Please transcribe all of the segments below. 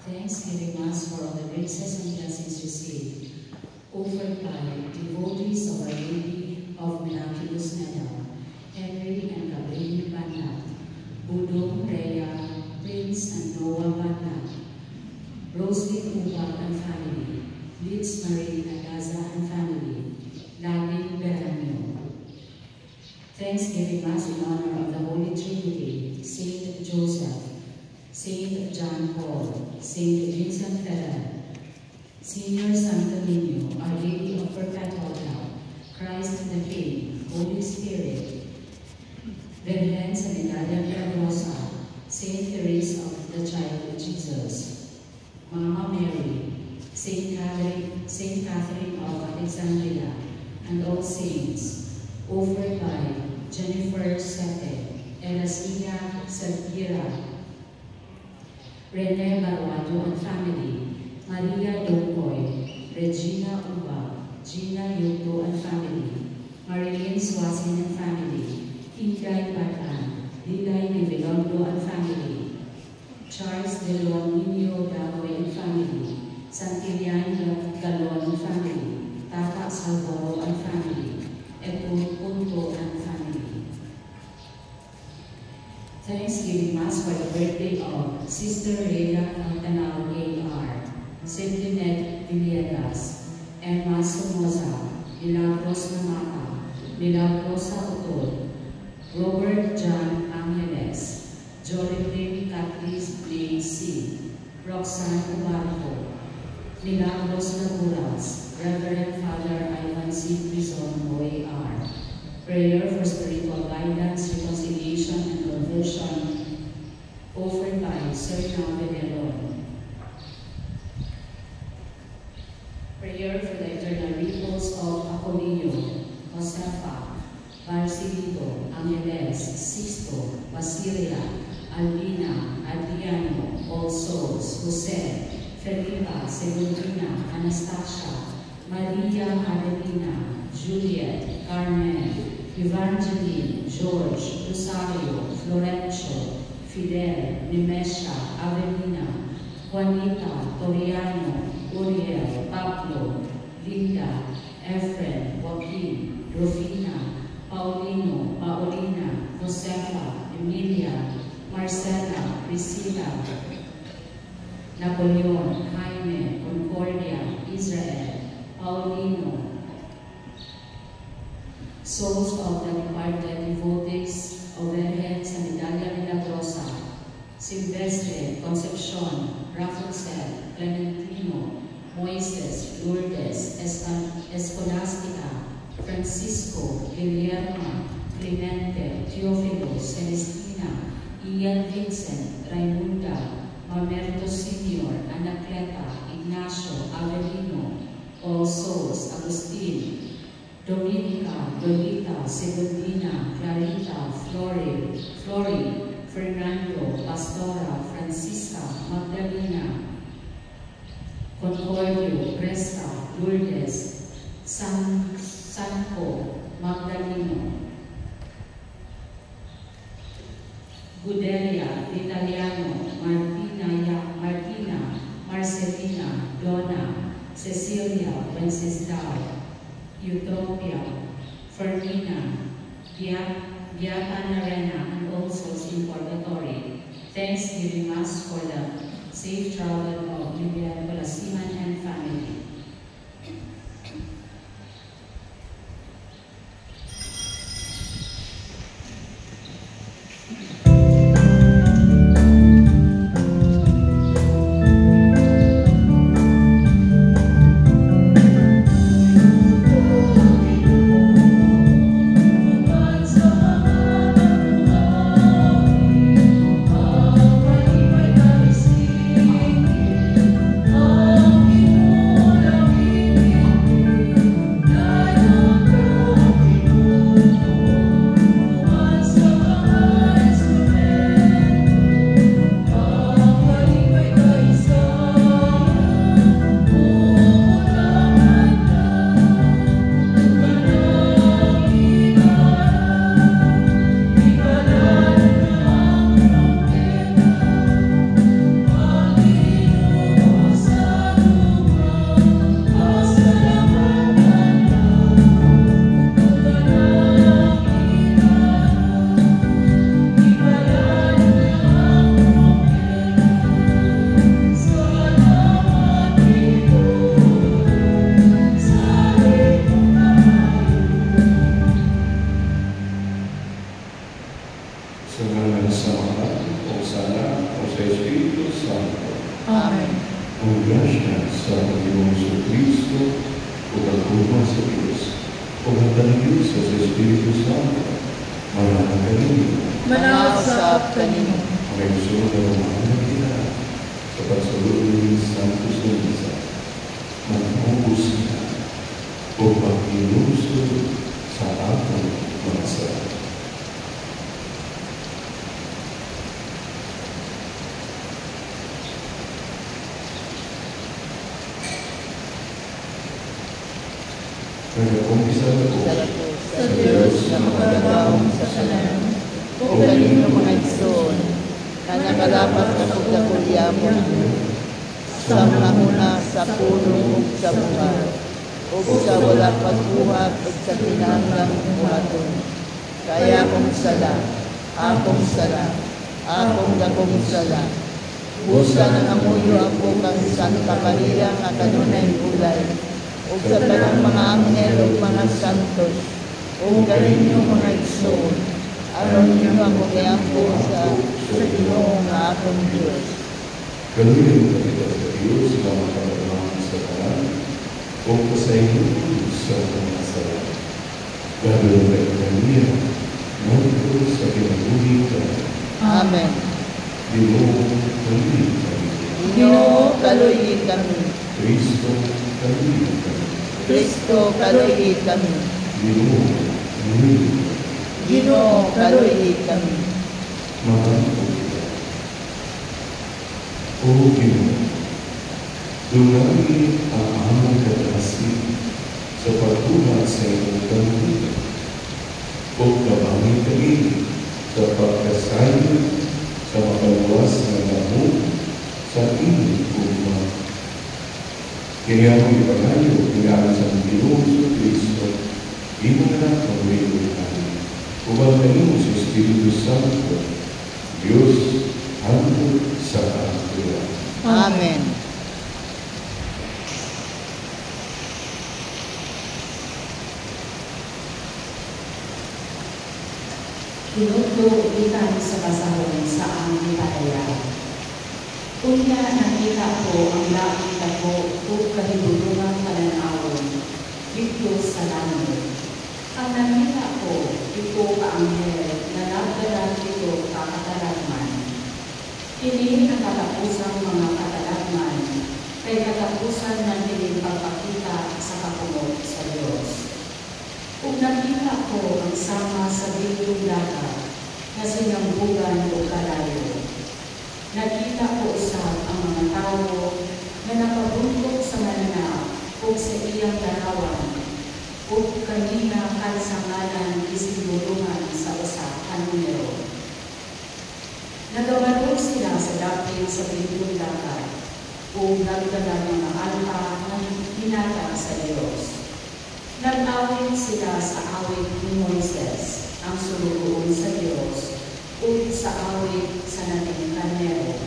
Thanksgiving Mass for all the graces and blessings received, offered by devotees of Our Lady of Miraculous Medal, Henry and Gabriel Banat, Budong Rhea, Prince and Noah Banat, Roslyn Ubak and family, Liz Marie Agaza and family, Laging Beranyo. Thanksgiving Mass in honor of the Holy Trinity, Saint Joseph, Saint John Paul, Saint Vincent Ferrer, Senior Santo Niño, Our Lady of Perpetual Love, Christ the King, Holy Spirit, Virgen Sanitaria Milagrosa, Saint Teresa of the Child Jesus, Mama Mary, Saint Catherine of Alexandria, and all saints, offered by Jennifer Sete, Erasilla Salguira, Rene Baruado and family, Maria Dokoy, Regina Uba, Gina Yuto and family, Marilyn Swasin and family, Inday Batan, Dilay Nivelondo and family, Charles De Leon Nino Dagoy and family, Santillán Galon and family, Tata Salvador and family, Epun Punto and family. Thanksgiving Mass for the birthday of Sister Rhea Altanao A.R., Celinet Villegas, Emma Somoza, Milagros Namata, Milagrosa Utol, Robert John Angeles, Jollibrin Catlis Blaine C., Roxanne Ubarco, Milagros Laguras, Reverend Father Ivan C. Prison O.A.R. Prayer for spiritual guidance, reconciliation, and conversion, offered by Sir Navedelon. Prayer for the eternal repose of Apolio, Josefa, Barcilito, Angeles, Sisto, Basilia, Albina, Adriano, All Souls, Jose, Felipa, Segundina, Anastasia, Maria Adelina, Juliet, Carmen, Evangeline, George, Rosario, Florencio, Fidel, Nimesha, Avelina, Juanita, Toriano, Uriel, Pablo, Linda, Efren, Joaquin, Rufina, Paulino, Paulina, Josefa, Emilia, Marcela, Priscilla, Napoleon, Jaime, Concordia, Israel, Paulino, souls of the departed devotees of Virgen Sanitaria Milagrosa, Silvestre, Concepcion, Rafael, Clementino, Moises, Lourdes, Escolastica, Francisco, Guillermo, Clemente, Teofilo, Celestina, Ian Vincent, Raimunda, Mamerto Senior, Anacleta, Ignacio, Avelino, All Souls, Agustin, Dominica, Lolita, Segundina, Clarita, Flori, Fernando, Pastora, Francisca, Magdalena, Concordio, Cresta, Lourdes, Sanco, Magdaleno, Gudelia, Italiano, Martina, Marcelina, Donna, Cecilia, Wenceslau, Utopia, Fermina, Beata Narena, and all souls in purgatory. Thanksgiving Mass for the safe travel of Lilian Colasiman and family. Oh, Sa ngalan sa Ama, o sa Anak, o sa Espiritu Santo. Amen. Ang grasya sa Panginoong Jesucristo, o pagkuha sa Diyos, o hagdanyo sa Espiritu Santo, manahal kaninyo. Manasap kanino. Ang sunod na umahan kita, sa pagsulod ng Santos na Misa, magmubos na, o pag-ilusod sa atong mga sarap. Nag-umpisa na po Sa Diyos na makalawang sa kanan, o kanino mga igsoon, na nakalapas na pagkakulyamon, sa mahuna, sa puno, ug sa bunga, ug sa walang pagbuhat, ug sa tinanggang umaton. Kaya akong sala, akong dakong sala. Busa ng amuyo ako kang Santa Maria nga kanunay ulay, ug sa tanang mga anghel ug mga santos, ug kaninyo mga igsoon, aron ninyo ako giampo sa Ginoo nga akong Diyos. Galuhin kita sa Diyos na makaramang sa kanan, o pasayin sa mga sarap. Galuhin kita niya, nandito sa kinabuhi ka. Amen. Ginoo, kaluhin kami. Ginoo, kaluyi kami. Kristo, kaluhin kami. Kristo, kaluyi kami. Ginoo, kaluhin kami. Ginoo, kaluyi kami. Mahal ko kita. O Ginoo, dungawi ang aming katrasin sa pagbuhat sa iyong kaluhian. O kabangin kami sa pagkasayo sa makaluwas na lamok sa inyong kumang. Kaya ang ipangayo, kailangan sa Panginoon sa Kristo, imo na pag-wait namin. Ubang kayo sa Espiritu Santo, Diyos, hanggang sa katuwa. Amen. Hinugdo ikan sa kasahon sa aming paaya. Unya nakita ko ang langit ako ug kahibulungang pananawon dito sa langit. Ang nakita ko, ito ka-anghel na nagdala dito kakatalagman. Kini ang katapusang mga katalagman, kay katapusan ng piling pagpakita sa kakumot sa Diyos. Kung nakita ko ang sama sa bigong dagat na sinambugan o kalayo, nakita ko usap ang mga tao na nakabuntok sa mananaw o sa iyang darawan o kanina kalsangalan isinulungan sa usap ang numero. Nagabarog sila sa dapit sa bigong dagat o nagdala ng mga alpa ng hinata sa Diyos. Nag-awit sila sa awit ni Moises, ang sumuroon sa Diyos, o sa awit sa nating kanero.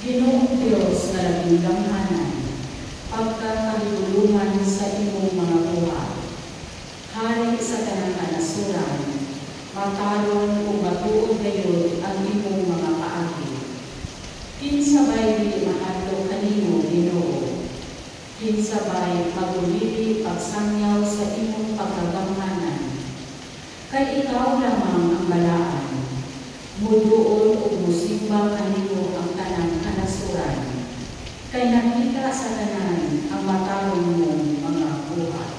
Ginoong Diyos na laging gamhanan, pagkakahulungan sa imong mga buhay. Hari sa tanang kanasuran, matalon o matuod gayon ang imong mga paagi. Kinsabay di mahadlok kanino, Ginoo. Kinsabay pagulili pagsangyaw sa imong pagkagamhanan. Kay ikaw lamang ang balaan, muduol o musimba kanino ang tanang kanasuran. Kay nakita sa tanan ang matarong mong mga buhay.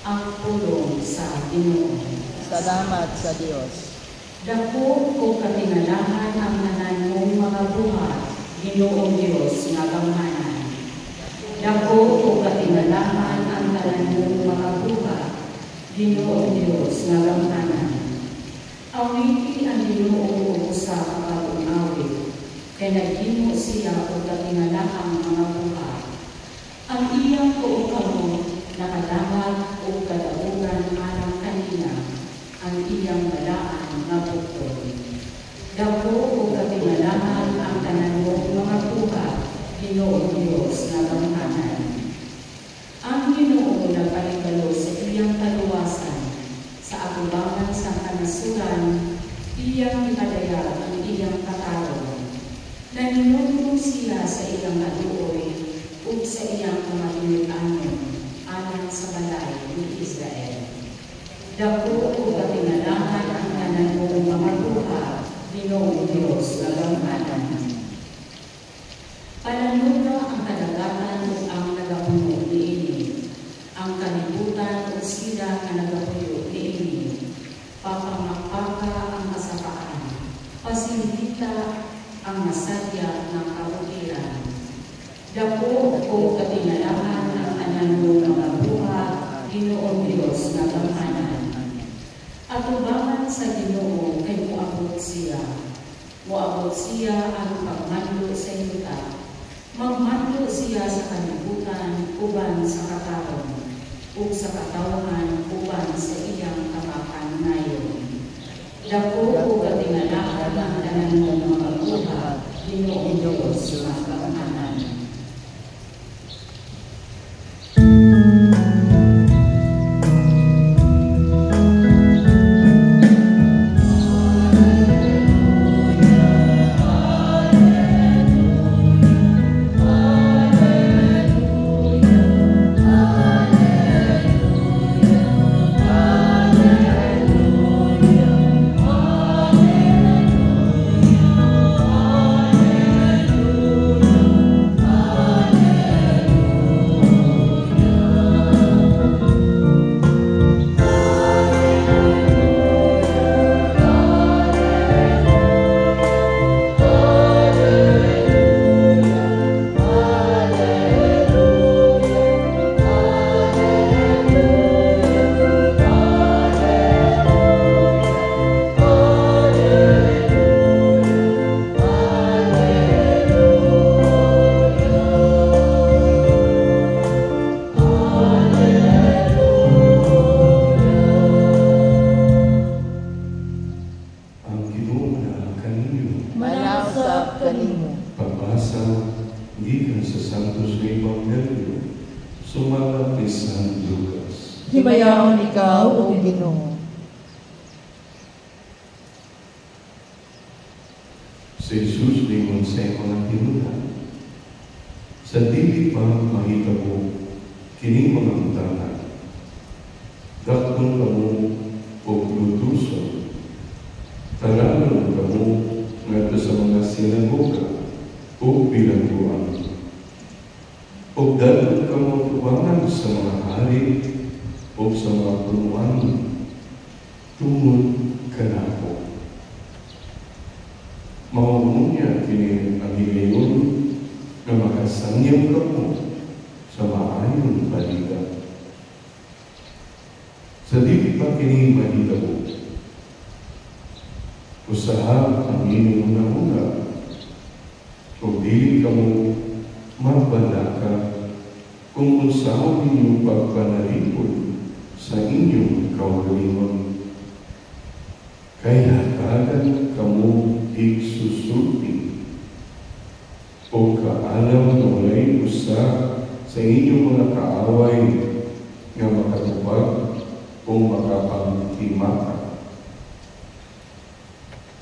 Ang pulong sa Ginoo. Salamat sa Diyos. Dako o katingalahan ang tanan mong mga buhay, Ginoong Diyos nga gamhanan. Dako o katingalahan ang tanan mong mga buhay, Ginoong Diyos nga gamhanan. Awiti ang Ginoo o sa pag-awit, kay naghimo siya o katingalahang mga buhay. Ang iyang tuokamo nakadamat o kadaugan alang kanina, ang iyang balaan nga bukod. Dako o katingalahan ang tanan mong mga buhay, Ginoong Diyos nga gamhanan. Ang Ginoo nagpaligalo sa iyang kaluwasan sa atubangan sa kanasuran, iyang ipadaya ang iyang katao. Naninunong siya sa iyang aluoy ug sa iyang mga init-anon alang sa balay ni Israel. Dako ug katingalahan ang nananong mga buha, Ginoong Diyos na gamhanan. Pananuna ang kadagatan ug ang nagapuno niini, ang kalibutan ug sila nga nagapuyo niini. Papamakpaka ang kasapaan, pasilita ang masadya ng kabukiran. Dako o katingalahan ang ananong mga buha, Ginoong Diyos na gamhanan. Atubangan sa Ginoo kay moabot siya. Moabot siya ang pagmando sa yuta. Magmando siya sa kalibutan uban sa katawan, ug sa katawan uban sa iyang kamakanayon. Dako o katingalahan ang ananong mga buha, Ginoong Diyos na gamhanan. Himayaon ikaw, O Ginoo. Si Jesus limon sa mga tinunan. Sa dili pa makita mo, kining mga utanan. Dakton kamo o lutuson. Taranon kamo ngadto sa mga sinagoga o bilangguan. O dakton kamo tubangan sa mga hari o sa mga punuan tungod kanako. Mauunya kini ang higayon na makasanyang kamo sa maayong balita. Sa dili pa kini mahitabo, usaha ang inyong una-una o dili kamo magbalaka kung usahaw ninyong pagpanalipod sa inyong kaugalingon. Kaya kagan kamu igsusulti o kaalam na walay usa sa inyong mga kaaway nga makatupag o makapagtimaka.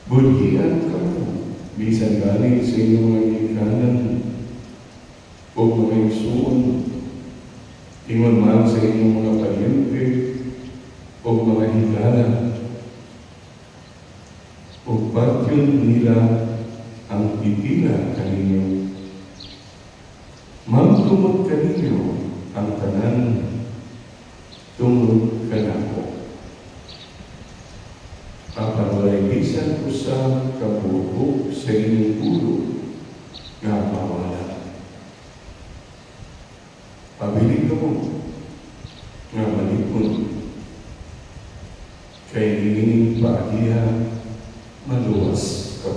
Budhian kamu bisan galing sa inyong mga ikanan o mga isuon, ingon man sa inyong mga palyente o mga higala, o patyon nila ang pipila kaninyo. Magtumot kaninyo ang tanan tungod kanako. Papalay bisan ko sa kabuhok sa inyong ulo nga mawala. Pabili ko nga malipon kay ining paagiha maluwas ka.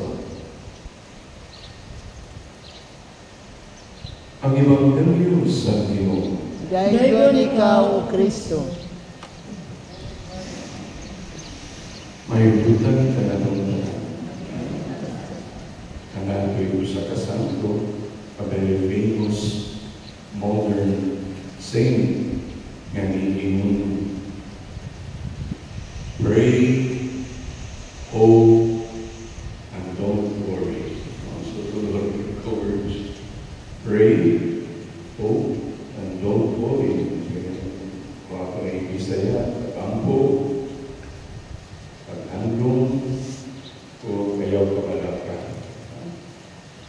Ang Ebanghelyo sa Ginoo. Dayon ikaw, O Kristo. Mayugutan ka na nung kanatoy sa kasanto, a very famous modern saying nga niingon, pray, hope, and don't worry. So tulad ng words, pray, hope, and don't worry. Mga Bisaya, pag-ampo, pag-andong, o kayaw kamalaka.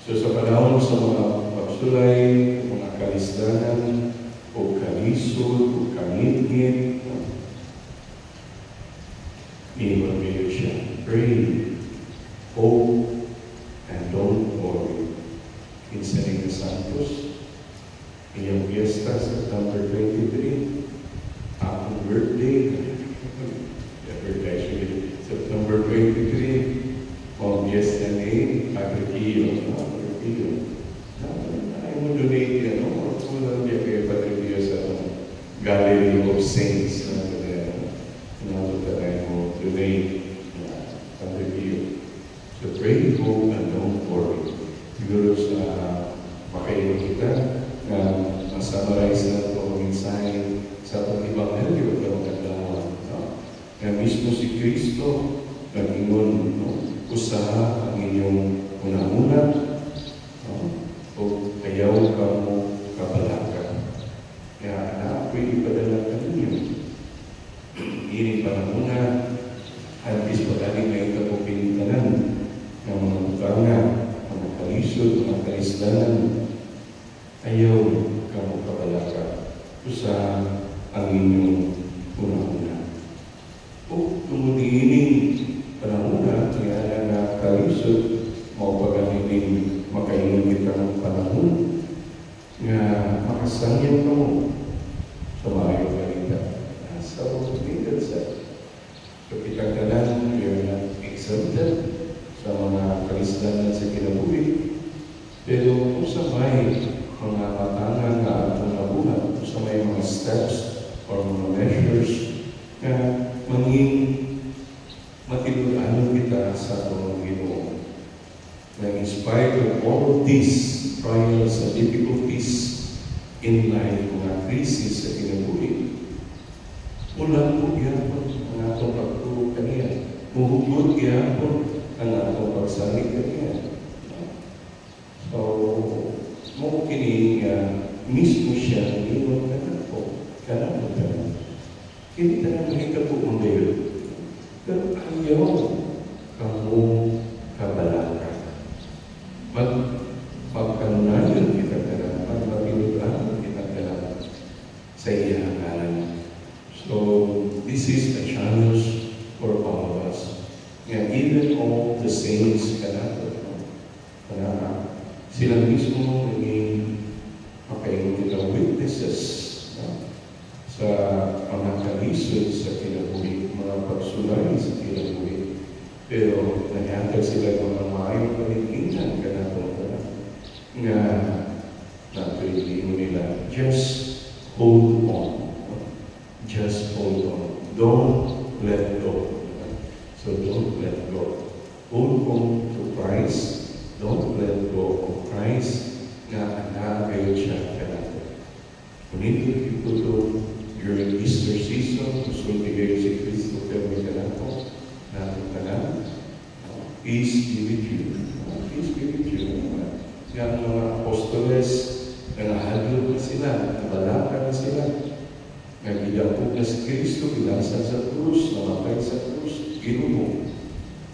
So sa panahon sa mga pagsulay, mga kalisdanan, o kalisod, o kangit-ngit, iniwag siya. Pray, hope, and don't worry. Kinsa ni Santos, iyang fiesta, September 23, akong birthday, September 23, o fiesta ni Agriquillo, I will donate, kung niya kayo Padre sa Gallery of Saints, that I will donate Agriquillo. So pray, hope, and don't worry. Siguro sa makaingon kita, na masumarize na ito ang mensahe sa pag-ibanghelyo ng Kadlawan. Na mismo si Kristo nag-ingon, usaha ang inyong una-una, o ayaw ka mo kabalaka. Kaya ako'y ipadala ka ninyo. Ini panahuna, habis pagdating na ikapupintanan ng mga butanga, mga kalisod, mga kalisdanan, ayaw ka mo kabalaka. Usaha ang inyong una-una. O tumudiining panahuna, kaya na kalisod, mapagamitin makaingon kita ng panahon nga makasangyan ka mo sa maayong balita. So, needed sa kita kanan, we are not exempted sa mga kalisdanan sa kinabuhi. Pero kung sa may mga matangan na atong nabuhat, kung sa may mga steps or mga measures na manging matinulaan kita sa atong Ginoo. Na in spite of all of these trials and difficulties in life, mga krisis sa kinabuhi, ulan po gyapon ang atong pagtuo kaniya. Muhugot gyapon ang atong pagsalig kaniya. So, mo kini mismo siya ang iwan kanako. Kanako tanan. Kini tanan mahitabo mong dayon. Pero ayaw kamu kabalaka. Pagkanunayan kita tanan, magmapinulaan kita tanan sa iyang ngalan. So, this is a challenge for all of us. And even all the saints sila mismo naging makaingon kita witnesses sa mga kalisod sa kinabuhi, mga pagsulay sa kinabuhi. Pero nangyatag sila mga maayong paninginan nga natuloy nila, just hold on. Just hold on. Don't let go. So don't let go. Hold on to Christ. Don't let go of Christ na kayo siya kanako. Kung hindi ito during Easter season, gusto bigay si Kristo pero may kanako, natin kanako, peace be with you. Peace be with you. Nga ang mga apostoles, nangahadlo na sila, nabalaka na sila. Nagidapog na si Kristo, bilasan sa krus, namatay sa krus, ginumo.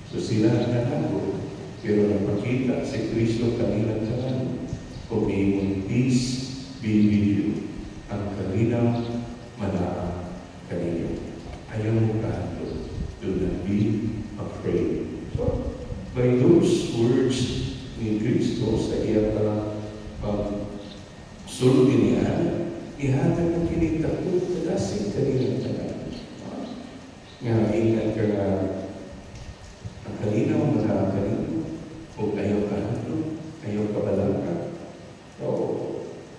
So sila nanalo. Pero napakita si Kristo kanilang tanan. Kumimong peace be with you. Ang kalinaw, manaa kanino. Ayaw mo kahalo. Do not be afraid. So, by those words ni Kristo sa iyang sulod niya, ihatag ang kinitakot na dasig kanilang tanan. Nga, ingat ka nga, ang kalinaw, manaa kanino. O ayaw kahalo, ayaw kabalaka. So,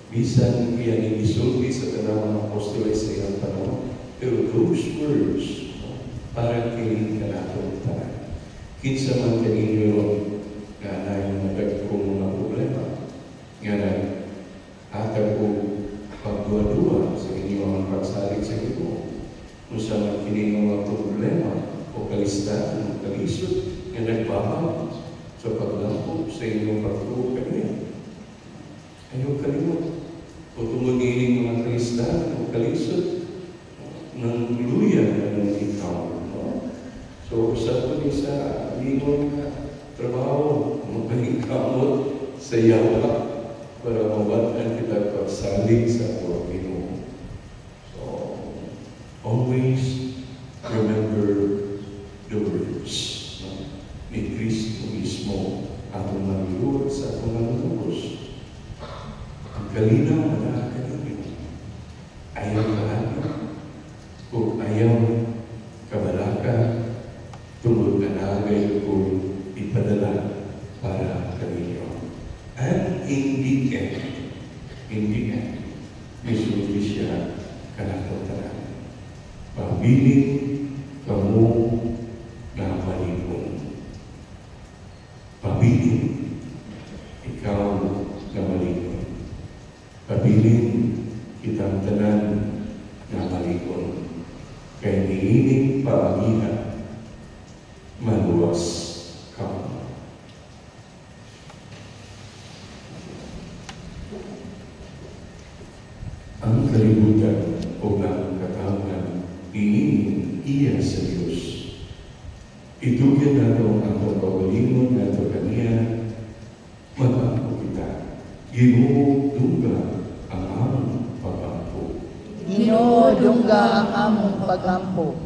bisan kaya ninisulti sa tanawang ng apostoles sa iyang panahon. Pero those words, parang kiling ka natin tanan. Kinsa man kaninyo nga na yung nagagkong mga problema. Nga na atag ko pagduwa-duwa sa inyong pagsalig sa Ginoo. Kung sa man kining mga problema, kaisda ng kalisod nga nagbahag sa paglampo sa inyong pagtuo kaniya. Ayaw kalimot. O tumugiling mga kaisda ng kalisod ng luya na ng ikaw. No? So, sa ito sa lingon ka trabaho, magpahikamot sa yawa para mawatan kita pagsalig sa Panginoon. So, always remember the words ni Kristo mismo atong maniluot sa atong manunubos. Ang kalinaw na nakakalimutan. Ayaw kahanap kung ayaw kabalaka tungod kanagay kung ipadala para kaninyo. And in the end, misulti siya kanakataran. Pabiling kamu na malimong. Pabiling ikaw na malimong. Pabiling kitang tanan na malimong. Kaya niining paagihan, maluwas kamu. Ang kalibutan o ang katawan iinin iya sa Diyos. Itugyan nato ang pagkawalimon nato kaniya, mag-ampo kita. Ginoo dungga ang among pag-ampo. Ginoo dungga ang among pag-ampo.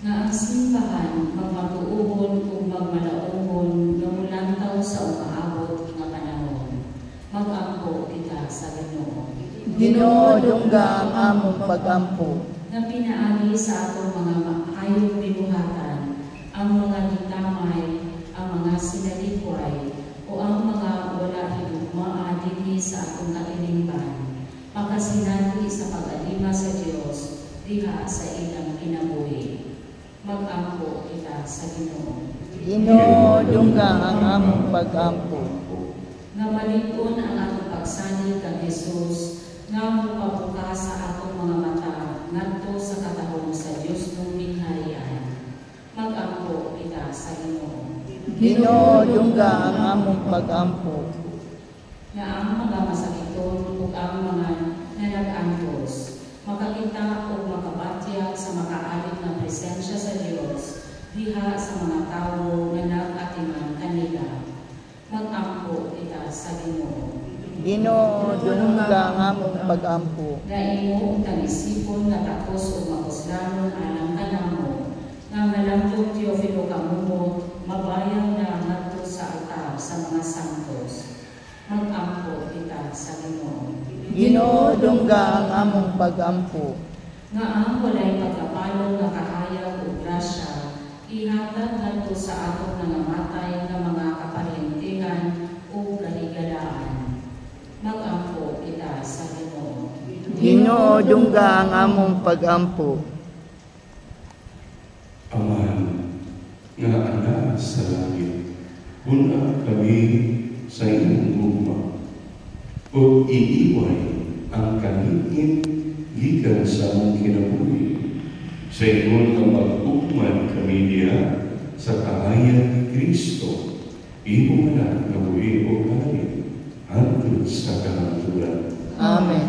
Nga ang simbahan, magmatuuhon o magmalaohon, namulantaw sa umaabot nga panahon. Mag-ampo kita sa Ginoo. Ginoo dungga ang among pag-ampo. Na pinaagi sa atong mga hayop binuhatan, ang mga gitamay, ang mga sinalikway, o ang mga wala higugmaa dinhi sa atong katilingban, makasinati sa pag-alima sa Dios diha sa ilang kinabuhi. Mag-ampo kita sa Ginoo. Ginoo dungga ang among pag-ampo. Nga malig-on ang atong pagsalig kang Jesus, nga mupabuka sa atong mga mata ngadto sa katahom sa Dios ng mingharian. Mag-ampo kita sa Ginoo. Ginoo dungga ang among pag-ampo. Nga ang mga masakiton ug ang mga nanag-antos makakita o makabatya sa makaalit na presensya sa Dios diha sa mga tawo nga nag-atiman kanila. Mag-ampo kita sa Ginoo. Ginoo dungga ang among pag-ampo. Nga imo tanisipon nga takos o makuslanon alang kanamo, nga nalangtong Teofilo kamumo, mabayang na ngadto sa altar sa mga santos. Mag-ampo kita sa Ginoo. Ginoo dungga ang among pag-ampo. Nga ang walay pagkapalong nga kahayag o grasya, ihatag ngadto sa atong nangamatay nga mga kaparintihan o kaligalaan. Mag-ampo kita sa Ginoo. Ginoo dungga ang among pag-ampo. Aman, nga anak sa langit, una kami sa inyong gugma, o iiway ang kaningin gikan sa among kinabuhi. Sa inyong ang mag-ugman kami niya sa kahayan ni Kristo, imo anak na buhi o langit, hangtod sa kahangturan. Amen.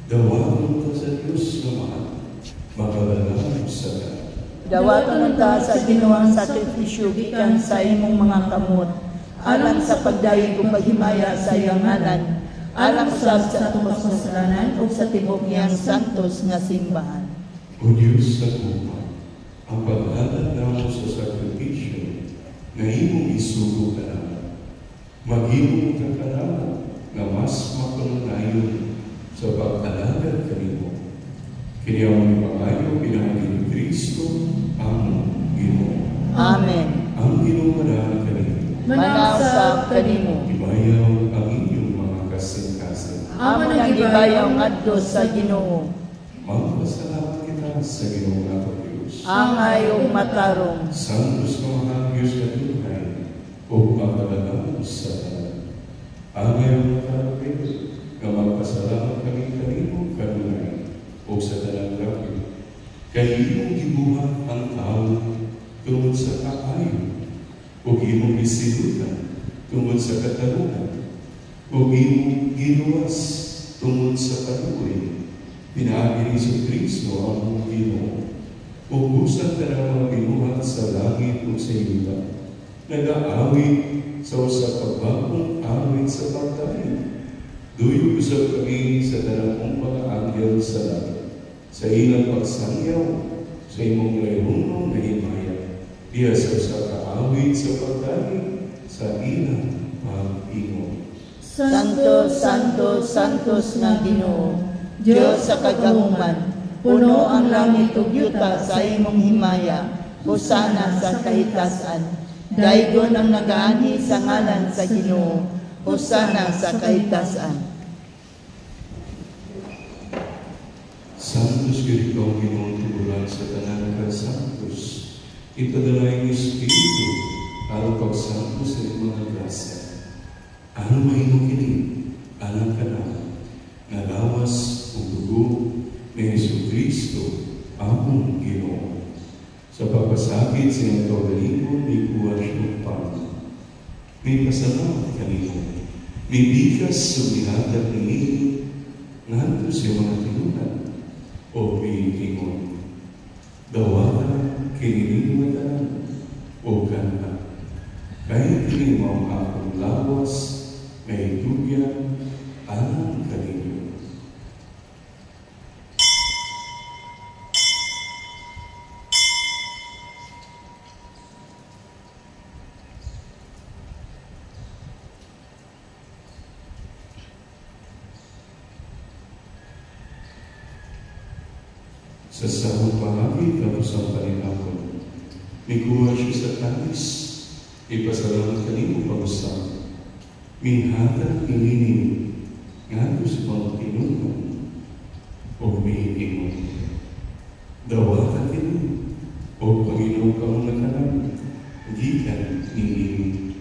Dawaton ta sa Diyos na mahal, magalalang sa ka. Dawaton ta sa ginawang sakripisyo gikan sa imong mga kamot, alang sa pagdayon kong paghimaya sa iyang ngalan, alang usab sa atong kasalanan ug sa tibok niyang santos nga simbahan. O Diyos sa kupa, ang paghalag namo sa sakripisyo na imong isugo ka naman, mag-imong kakalaman na mas mapananayon sa pag-alagad kanimo. Kini ang pangayo pinahagi ni Kristo ang Ginoo. Amen. Ang Ginoo manahan kanimo. Manausab kanimo. Ibayaw ang inyong mga kasing-kasing. Amo nang gibayaw ngadto sa Ginoo. Magpasalamat kita sa Ginoo nato Diyos. Angay ug matarong. Santos ka mga Diyos na tunay, o magpalalaman sa tanan. Angay ang matarong Diyos, na magpasalamat kami kanimo kanunay, o sa tanan grabe. Kaya imong gibuhat ang tao tungod sa kaayo, o imong isilutan tungod sa katarungan, o imong giluwas tungod sa kaluoy. Pinagi ni sa Kristo ang mong Ginoo. Ubusan ka ng mga binuhat sa langit o sa iba. Nag-aawit sa usap pagbagong awit sa pagkain. Duyog usap kami sa dalawang mga anghel sa langit. Sa ilang pagsangyaw, sa imong rehunong na himaya. Diya sa usap kaawit sa pagkain, sa ilang pag-ingon. Santo, Santo, Santos na Ginoo, Diyos sa kagahuman, puno ang langit ug yuta sa imong himaya, hosana sa kahitasan. Daygon ang nagaanhi sa ngalan sa Ginoo, hosana sa kahitasan. Santos gid ikaw Ginoong tubulan sa tanan ka santos. Ipadala ang Espiritu aron pagsantos sa mga grasya. Ano mahimo kini? Alang ka na nalawas ug dugo ni Jesucristo among Ginoo. Sa pagpasakit sa iyang kaugalingon, may kuwan siyang pan. May pasalamat kanino. May bigas sa bihatag ni Iyo, nandun sa mga tinunan, o may ingon. Dawalan, kininiwatanan, o ganda. Kahit kini mong akong lawas, may tubyan, alang kanino. Sa sahong pahagi tapos ang paninakon. Mikuha siya sa kanis, ipasalamat kanimo pag-usap. Minhatag ininin, nga sa mga pinunan, o mihinimon. Dawatan kini, o Panginoon ka mga kanan, gikan nininin.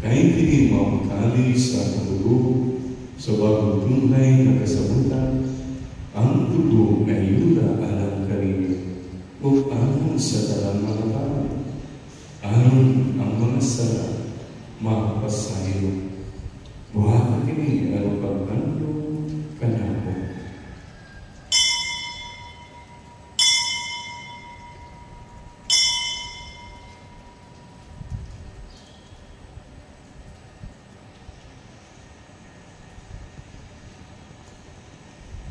Kahit kini mamakali sa dugo, sa bagong tunay na kasabutan, ang dugo na iyula alam kanino, o alam sa dalang mga tao, alam ang mga sala, mapasayo. Buhat kini ang pagkandong kanako.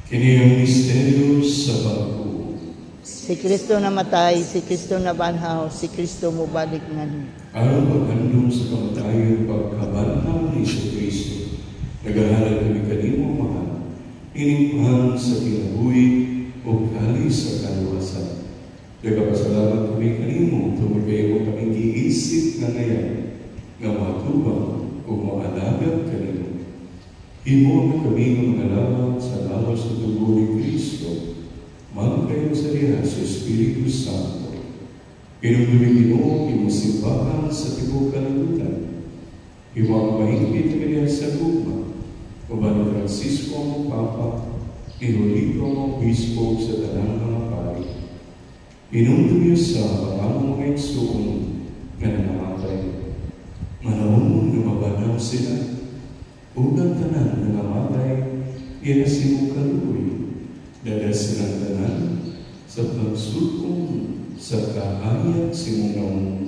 Kini ang misteryo sa pagtuo. Si Kristo namatay, si Kristo nabanhaw, si Kristo mubalik ngani. Aron paghandom sa kamatayon pagkabanhaw ni Kristo, nagahalad kami kanimo mahal, inimpahang sa kinabuhi o kali sa kaluwasan. Nagapasalamat kami kanimo, tungkol kayo mo kaming giisip na ngayon, nga matubang o maalagad kanimo. Himo kami ng mga laman sa lawas ng dugo ni Kristo, magkayo sa diha sa Espiritu Santo. Pinumdumin Ginoo, imusimbahan sa tibok kalibutan. Himo ang mahigpit kaniya sa gugma, Uban Francisco ang Papa, Inolito ang Obispo sa tanang mga pari. Pinumdumin sa pangamong mga igsoon nga nangamatay. Manahon na mabanaw sila. Ugang tanan na namatay, kaya simukaluoy, dadas silang tanan, sa pagsukong sa kaayat simungaw,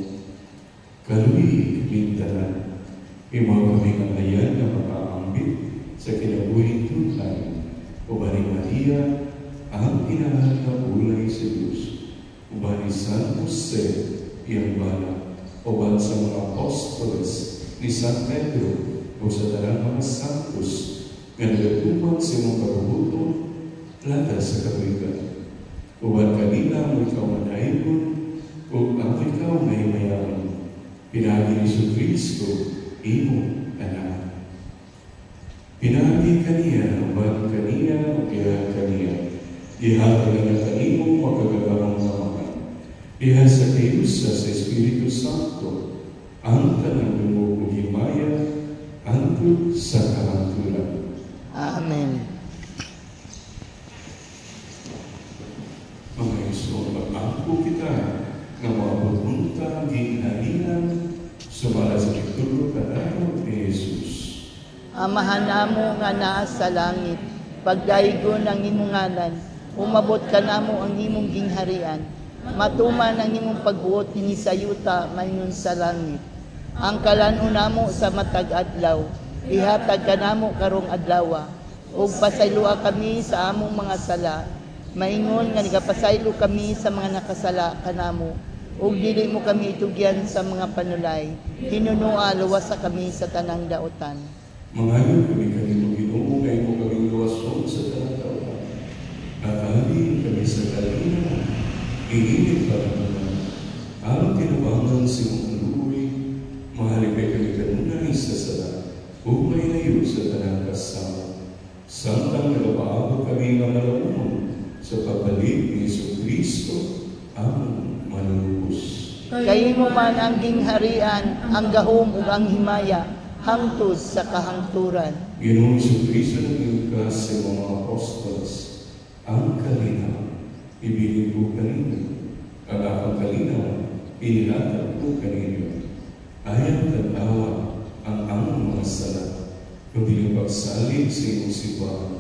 kaluwi bintanan, imaw kami ng ayan na makaambit sa kinabuhing tunay, ubani Maria, ang inahan na ulay sa Diyos, ubani San Jose, iyang bala, uban sa mga apostoles ni San Pedro, o sa darang mga santos, nga nagatuman sa mga karubuto, lata sa kawigan. Uban kanina mo ikaw manahipon, o ang ikaw na himayaman, pinagi ni Jesucristo, imo anak. Pinagi kaniya, uban kaniya, kaya kaniya, dihatag na kanimo makagagamang namakan. Diha sa kayusa sa Espiritu Santo, ang tanang lumog himaya, anto sa karantulan. Amen. Mga Iso, mag-angko kita na mabupunta ginhalinan sumala sa titulo kadaro ni Jesus. Amahan namo nga naa sa langit, pagdaigon ang imong ngalan, umabot ka namo ang imong gingharian, matuman ang imong pagbuot kini sa yuta maynon sa langit. Ang kalan-on namo sa matag adlaw, ihatag ka namo karong adlaw, ug pasaylua kami sa among mga sala, maingon nga nagapasaylo kami sa mga nakasala kanamo, ug dili mo kami itugyan sa mga panulay, hinunua luwas sa kami sa tanang daotan. Mangayon kami kanino Ginoo, ngayon mo kaming luwason sa tanang daotan. Nakali kami sa kalina, iinit pa naman, ang tinabangan si mong luwi, mahalipay kami kanunay sa sala, ug may layo sa tanang kasama. Samtang nagapaabot kami ng malaumon sa pagbalik ni Jesucristo, ang manubos. Kayo mo man ang gingharian, ang gahom ug ang himaya, hangtod sa kahangturan. Ginoong Jesucristo nagingkas sa mga apostols, ang kalinaw, ibilin ko kanino, ang akong kalinaw, inilatag ko kanino. Ayaw tanawa ang among mga sala, kundi pagsalig sa iyong simbahan,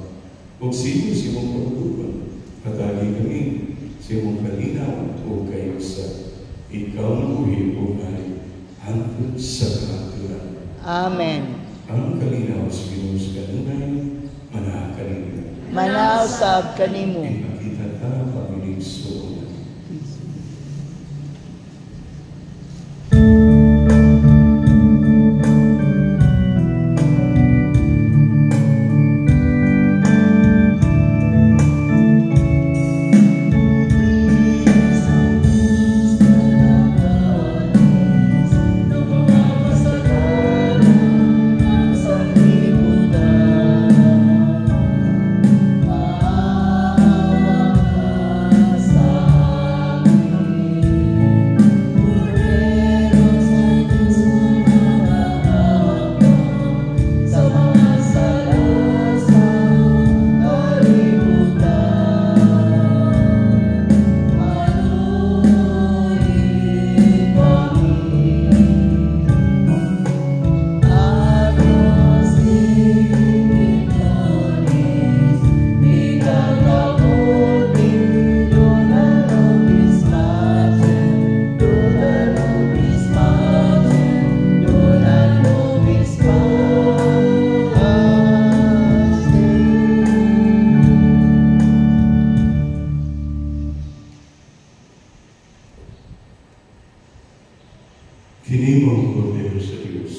o sino sa iyong pagtupan, patagi kami sa iyong kalinaw o kayo sa ikaw buhi o ay hangtod sa kahatulan. Amen. Ang kalinaw sa Ginoo sa kanunay, manaha kanino. Manaw sab kanimo. Ipakita ta pagbiligsoon. Kinimong Kordero sa Diyos,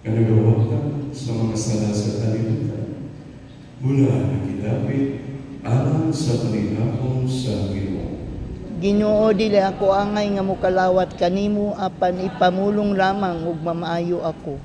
na nagawakan sa mga sala sa kalibutan, mula nakidapit alang sa paninapong sa Ginoo. Ginoo dili ako angay nga mokalawat kanimo apan ipamulong lamang ug mamaayo ako.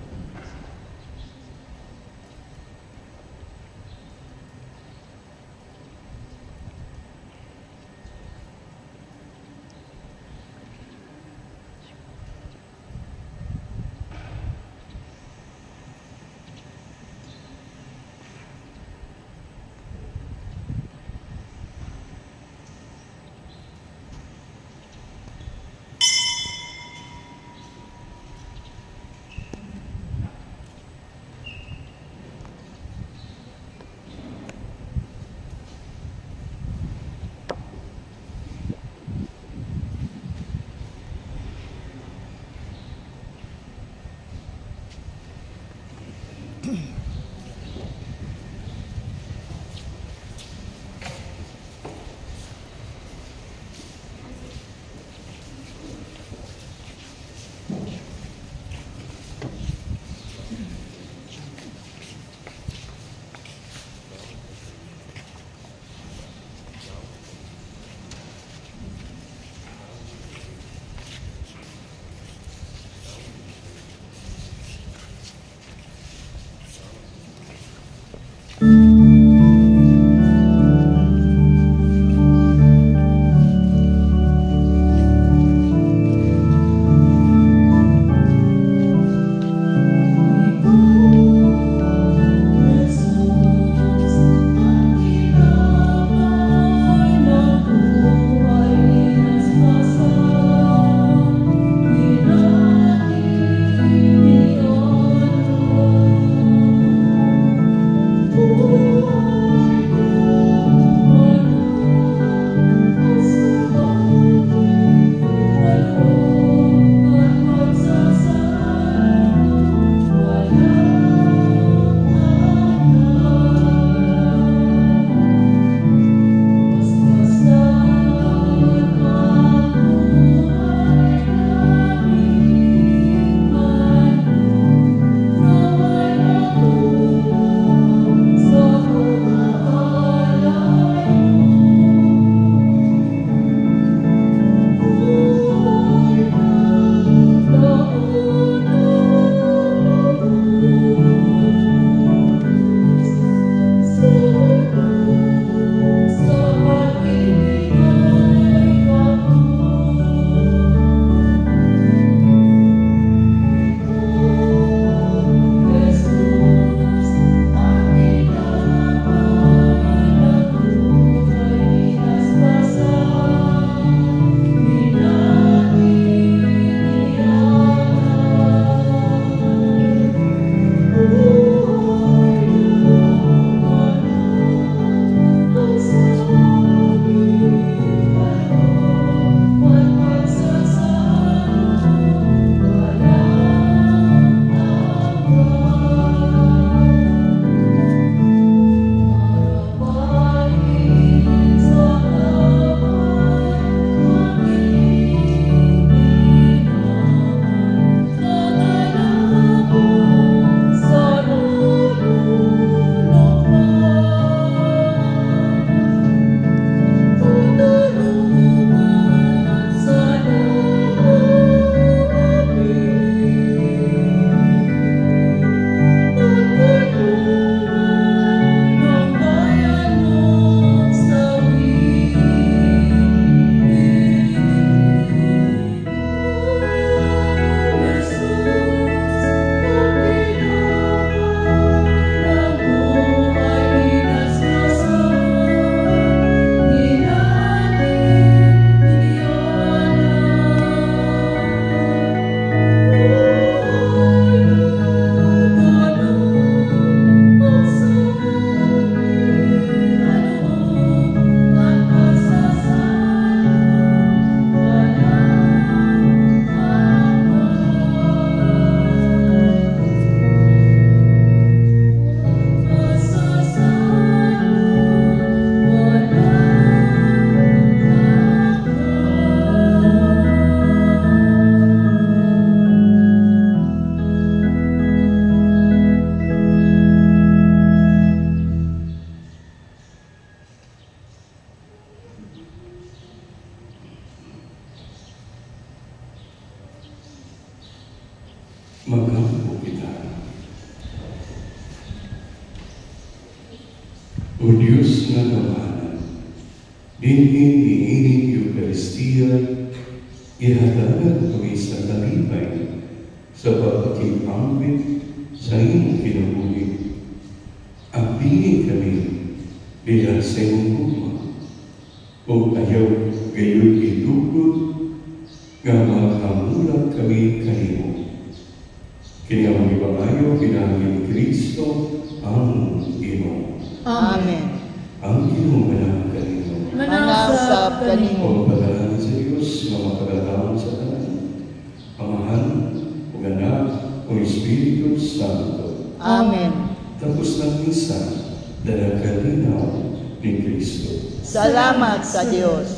O Diyos nga naman, dinhin ni ining Eucharistia, ihatagan kami sa talipay sa pagpakimambit sa iyong kinabuhi. Abingin kami bilang sa iyong guma, o ayaw gayon itugod nga maghamulat kami kanimo. Kini ibangayo kinahanglan ni Kristo ang Ginoo. Amen. Ang Ginoo manahang kanimo. Manasap kanimo. O pagdalanan sa Diyos nga makagataon sa tanan. Amahan, o Anak, o Espiritu Santo. Amen. Tapos ng misa, dalagalinaw ni Kristo. Salamat sa Diyos.